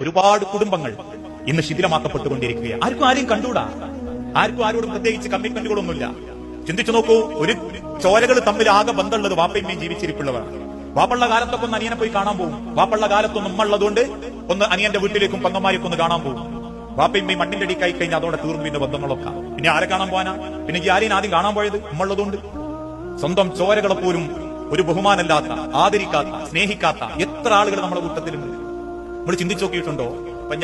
ഒരുപാട് കുടുംബങ്ങൾ ഇന്ന് ശിഥിലമാക്കപ്പെട്ടുകൊണ്ടിരിക്കുകയാണ്. ആർക്കും ആരെയും കണ്ടൂടാ, ആർക്കും ആരോടും പ്രത്യേകിച്ച് കമ്മിറ്റ്മെന്റുകളൊന്നുമില്ല. ചിന്തിച്ചു നോക്കൂ, ഒരു ചോരകൾ തമ്മിൽ ആകെ ബന്ധമുള്ളത് വാപ്പയും ജീവിച്ചിരിപ്പുള്ളവരാണ്. വാപ്പുള്ള കാലത്തൊക്കെ ഒന്ന് അനിയനെ പോയി കാണാൻ പോകും. വാപ്പുള്ള കാലത്തൊന്നും ഉമ്മ ഉള്ളതുകൊണ്ട് ഒന്ന് അനിയന്റെ വീട്ടിലേക്കും പെങ്ങന്മാരേക്കും ഒന്ന് കാണാൻ പോകും. വാപ്പയും മണ്ണിന്റെ അടിക്കായി കഴിഞ്ഞാൽ അതോടെ തീർന്നു പിന്നെ ബന്ധങ്ങളൊക്കെ. പിന്നെ ആരെ കാണാൻ പോകാനാ? പിന്നെ ആരെയും ആദ്യം കാണാൻ പോയത് ഉമ്മ ഉള്ളതുകൊണ്ട്. സ്വന്തം ചോരകളെ പോലും ഒരു ബഹുമാനമില്ലാത്ത, ആദരിക്കാത്ത, സ്നേഹിക്കാത്ത എത്ര ആളുകൾ നമ്മുടെ കൂട്ടത്തിലുണ്ട്. നമ്മൾ ചിന്തിച്ചു നോക്കിയിട്ടുണ്ടോ? അപ്പൊ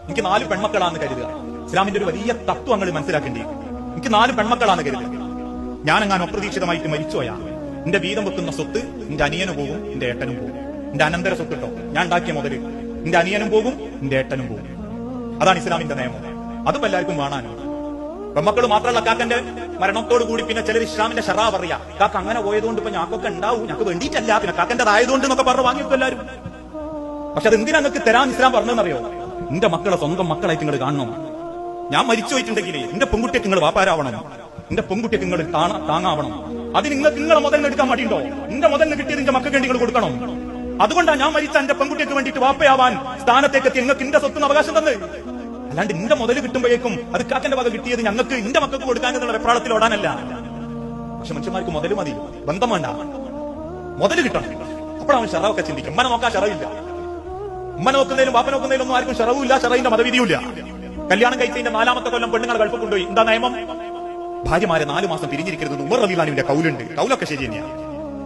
എനിക്ക് 4 പെൺമക്കളാണെന്ന് കരുതുക. ഇസ്ലാമിന്റെ ഒരു വലിയ തത്വങ്ങൾ മനസ്സിലാക്കേണ്ടി. എനിക്ക് 4 പെൺമക്കളാണ് കരുതുക. ഞാനെങ്ങാനും അപ്രതീക്ഷിതമായിട്ട് മരിച്ചുപോയാ എന്റെ വീതം വെക്കുന്ന സ്വത്ത് എന്റെ അനിയനും പോകും, എന്റെ ഏട്ടനും പോകും. എന്റെ അനന്തര സ്വത്ത് കേട്ടോ, ഞാൻ ഉണ്ടാക്കിയ മുതല് എന്റെ അനിയനും പോകും, എന്റെ ഏട്ടനും പോകും. അതാണ് ഇസ്ലാമിന്റെ നിയമം. അതും എല്ലാവർക്കും കാണാനോ. പെൺമക്കൾ മാത്രമല്ല, കാക്കന്റെ മരണത്തോടു കൂടി പിന്നെ ചിലർ ഇസ്ലാമിന്റെ ഷറാ പറയാ, കാക്ക അങ്ങനെ പോയതുകൊണ്ട് ഇപ്പൊ ഞങ്ങൾക്കൊക്കെ ഉണ്ടാവും, ഞങ്ങൾക്ക് വേണ്ടിയിട്ടല്ല, പിന്നെ കാക്കന്റേതായതുകൊണ്ട് എന്നൊക്കെ പറഞ്ഞു വാങ്ങിയപ്പോ എല്ലാവരും. പക്ഷെ അത് എന്തിനാ നിങ്ങൾക്ക് തരാൻ ഇസ്ലാം പറഞ്ഞെന്നറിയോ? എന്റെ മക്കളെ സ്വന്തം മക്കളായിട്ട് നിങ്ങൾ കാണണം. ഞാൻ മരിച്ചു പോയിട്ടുണ്ടെങ്കിൽ എന്റെ പെൺകുട്ടിയൊക്കെ നിങ്ങൾ വാപ്പാരാവണം, എന്റെ പെൺകുട്ടിയൊക്കെ നിങ്ങൾ താങ്ങാവണം. അത് നിങ്ങളെ മുതലിന് എടുക്കാൻ മടിയുണ്ടോ? എന്റെ മുതലിന് കിട്ടിയത് എന്റെ മക്കൾക്ക് വേണ്ടി നിങ്ങൾ കൊടുക്കണം. അതുകൊണ്ടാണ് ഞാൻ മരിച്ച എന്റെ പെൺകുട്ടിയൊക്കെ വേണ്ടിയിട്ട് വാപ്പയാവാൻ സ്ഥാനത്തേക്ക് എത്തി നിങ്ങൾക്ക് എന്റെ സ്വത്തിന് അവകാശം തന്നെ. അല്ലാണ്ട് എന്റെ മുതൽ കിട്ടുമ്പോഴേക്കും അത് കാക്കന്റെ വക കിട്ടിയത് ഞങ്ങൾക്ക് എന്റെ മക്കൾക്ക് കൊടുക്കാൻ എന്നുള്ള വെപ്രാളത്തിൽ ഓടാനല്ല. പക്ഷെ മനുഷ്യന്മാർക്ക് മുതൽ മതി, ബന്ധം വേണ്ട, മുതൽ കിട്ടണം. അപ്പോഴാണ് ഷറവൊക്കെ ചിന്തിക്കും. ഉമ്മനെ നോക്കാൻ ഷറവില്ല. ഉമ്മ നോക്കുന്നതിലും വാപ്പ നോക്കുന്നതിലും ഒന്നും ആർക്കും ഷറവുമില്ല, ഷറവിന്റെ മതവിധിയുമില്ല. കല്യാണം കഴിച്ചതിന്റെ 4ാമത്തെ കൊല്ലം പെണ്ണുങ്ങളെ ഗൾഫ് കൊണ്ടുപോയി. എന്താ നിയമം? ഭാര്യമാരെ 4 മാസം പിരിഞ്ഞിരിക്കരുത്. ഉമർ റളിയല്ലാഹുവിന്റെ കൗലുണ്ട്. കൗലൊക്കെ ശരി തന്നെയാണ്.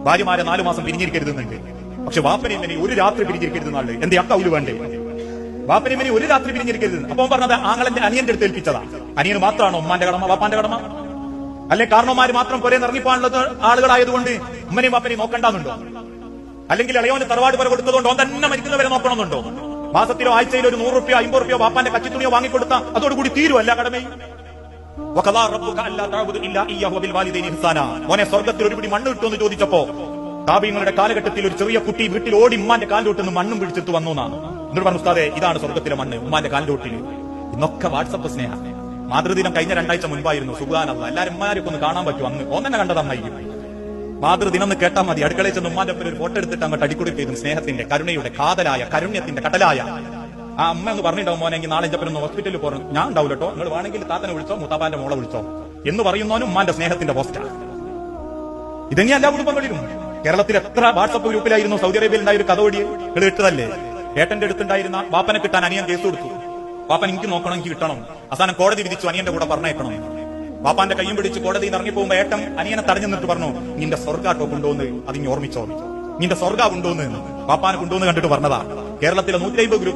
ഭാര്യമാരെ 4 മാസം പിരിഞ്ഞിരിക്കരുതെന്നുണ്ട്. പക്ഷെ വാപ്പനെയും ഇനി ഒരു രാത്രി പിരിഞ്ഞിരിക്കരുതെന്നാള് എന്തേ ആ കൗല് വേണ്ടേ? വാപ്പനെയും ഇനി ഒരു രാത്രി പിരിഞ്ഞിരിക്കരുത്. അപ്പൊ പറഞ്ഞത് ആങ്ങളന്റെ അനിയന്റെ അടുത്ത് ഏൽപ്പിച്ചതാ. അനിയന് മാത്രമാണോ ഉമ്മാന്റെ കടമ, വാപ്പാന്റെ കടമ? അല്ലെ കാരണവന്മാര് മാത്രം പുരേ ഇറങ്ങിപ്പോകാനുള്ള ആളുകളായതുകൊണ്ട് ഉമ്മനെയും വാപ്പനെയും നോക്കണ്ടെന്നുണ്ടോ? അല്ലെങ്കിൽ ഇളയോന് തറവാട് പുര കൊടുത്തതുകൊണ്ട് ഓൻ തന്നെ മരിക്കുന്നവരെ നോക്കണമെന്നുണ്ടോ? മാസത്തിലോ ആഴ്ചയിലോ ഒരു 100 റുപ്യോ 50 റുപ്യോ വാപ്പാന്റെ കച്ചിത്തുണിയോ വാങ്ങിക്കൊടുത്ത അതോടുകൂടി തീരുവല്ല കടമയും. മോനെ സ്വർഗത്തിൽ ഒരു പിടി മണ്ണ് കിട്ടുമെന്ന് ചോദിച്ചപ്പോ താബീങ്ങളുടെ കാലഘട്ടത്തിൽ ഒരു ചെറിയ കുട്ടി വീട്ടിൽ ഓടി ഉമ്മാന്റെ കാലിലോട്ട് മണ്ണും പിടിച്ചെടുത്ത് വന്നു എന്നാണ്. എന്നിട്ട് പറഞ്ഞു, ഉസ്താദേ ഇതാണ് സ്വർഗത്തിലെ മണ്ണ് ഉമ്മാന്റെ കാലിലോട്ടിൽ. ഇന്നൊക്കെ വാട്സപ്പ് സ്നേഹം. മാതൃദിനം കഴിഞ്ഞ 2 ആഴ്ച മുൻപായിരുന്നു. സുബ്ഹാനല്ലാഹ്, എല്ലാരും ഉമ്മാരൊക്കെ ഒന്ന് കാണാൻ പറ്റും. അന്ന് ഓന്നെ കണ്ടത് അമ്മായിരിക്കും. മാതൃദിനം എന്ന് കേട്ടാൽ മതി, അടുക്കളയിൽ ചെന്ന് ഉമ്മാന്റെ ഒപ്പം ഒരു ഫോട്ടോ എടുത്തിട്ട് അങ്ങോട്ട് അടിക്കൊടുക്കും. സ്നേഹത്തിന്റെ, കരുണയുടെ, കാതലായ, കാരുണ്യത്തിന്റെ കടലായ ആ അമ്മ എന്ന് പറഞ്ഞിട്ടുണ്ടാവും, മോനെ എങ്കിൽ നാളെ ഒന്ന് ഹോസ്പിറ്റലിൽ പോകണം, ഞാൻ ഉണ്ടാവില്ല കേട്ടോ, നിങ്ങൾ വേണമെങ്കിൽ താത്തനെ വിളിച്ചോ, മുത്താപ്പാന്റെ മോളെ വിളിച്ചോ എന്ന് പറയുന്നവനും ഉമ്മാന്റെ സ്നേഹത്തിന്റെ പോസ്റ്റാണ്. ഇതെങ്ങനെ എല്ലാ കുടുംബങ്ങളിലും. കേരളത്തിൽ എത്ര വാട്സപ്പ് ഗ്രൂപ്പിലായിരുന്നു സൗദി അറേബ്യയിൽ ഉണ്ടായ ഒരു കഥ ഓടി കേട്ടതല്ലേ? ഏട്ടന്റെ അടുത്തുണ്ടായിരുന്ന വാപ്പനെ കിട്ടാൻ അനിയൻ കേസ് കൊടുത്തു. വാപ്പൻ എനിക്ക് നോക്കണം, എനിക്ക് കിട്ടണം. അവസാനം കോടതി വിധിച്ചു അനിയന്റെ കൂടെ പറഞ്ഞേക്കണം. വാപ്പാന്റെ കയ്യും പിടിച്ച് കോടതിയിൽ നിന്ന് ഇറങ്ങി പോകുമ്പോ ഏട്ടൻ അനിയനെ തടഞ്ഞു നിന്നിട്ട് പറഞ്ഞു, നിന്റെ സ്വർഗാട്ടോ കൊണ്ടുവന്ന് അതിന് ഓർമ്മിച്ചോ, നിന്റെ സ്വർഗ കൊണ്ടുവന്ന് വാപ്പാനെ കൊണ്ടുവന്ന് കണ്ടിട്ട് പറഞ്ഞതാ. കേരളത്തിലെ 150 ഗ്രൂപ്പ്